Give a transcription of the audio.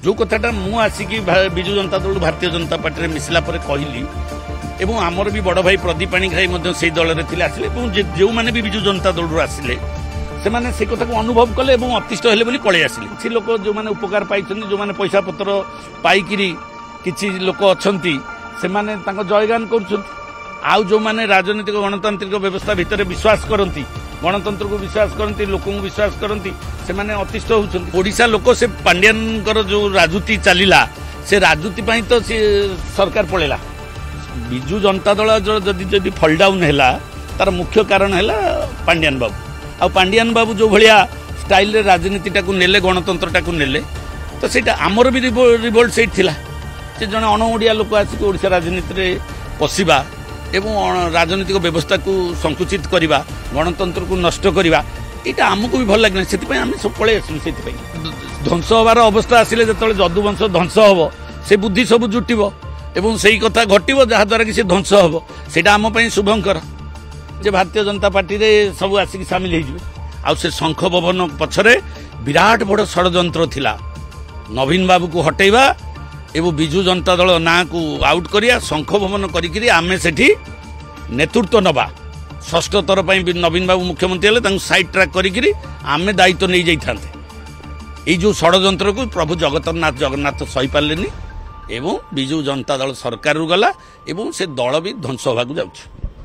जो कथाटा मु आसिकी विजु जनता दल भारतीय जनता पार्टी मिसला कहली एवं आमर भी बड़ भाई प्रदीप पाणिग्राही से दल में आसिले जो मैंने भी विजु जनता दल आसिले से कथा को अनुभव कले अतिष्ठ हेले पलि आसिले किसी लोक जो मैंने उपकार पाई जो मैंने पैसा पत्र पाइकिरी किसी लोक अच्छा से जयगान कर जो मैंने राजनीतिक गणतांत्रिक व्यवस्था भितर विश्वास करती गणतंत्र को विश्वास करती लोक विश्वास करती से माने अतिष्ठ होउछन ओडिशा लोक से पांड्यानकर जो राजनीति चलीला से राजनीति पई तो से सरकार पळेला बिजु जनता दल जदि जदि फॉल डाउन हैला तार मुख्य कारण हैला पांड्यान बाबू आ पांड्यान बाबू जो भलिया स्टाइल रे राजनीतिटा को नेले गणतंत्रटा को नेले तो सेटा आमर भी रिवोल्ट सेट थिला से जने अण ओडिया लोक आसी ओडिशा राजनीति रे पसिबा एवं राजनीतिक व्यवस्था को संकुचित करवा गणतंत्र को नष्ट करवा यहाँ आमको भी भल लगे से आम सब पलि आसलु से ध्वंस हबार अवस्था आसिले जो जदुवंश ध्वंस हम से बुद्धि सब जुटब एवं से कथा घटव जहाद्वारा कि ध्वंस हम से आम शुभंकर जे भारतीय जनता पार्टी रे सब आसिक सामिल हो से शंख भवन पछरे विराट बड़ षड्यंत्र थिला नवीन बाबू को हटेवा एवं विजु जनता दल ना को आउट करिया शंख भवन करी आमे सेठी नेतृत्व नबा षष्ठ थर पर नवीन बाबू मुख्यमंत्री हेले साइड ट्रैक करी आमे दायित्व नहीं जाइथांते जो षड्यंत्र को प्रभु जगन्नाथ सही पारे एवं विजु जनता दल सरकार गला एवं से दल भी ध्वंस होगा जाउछ।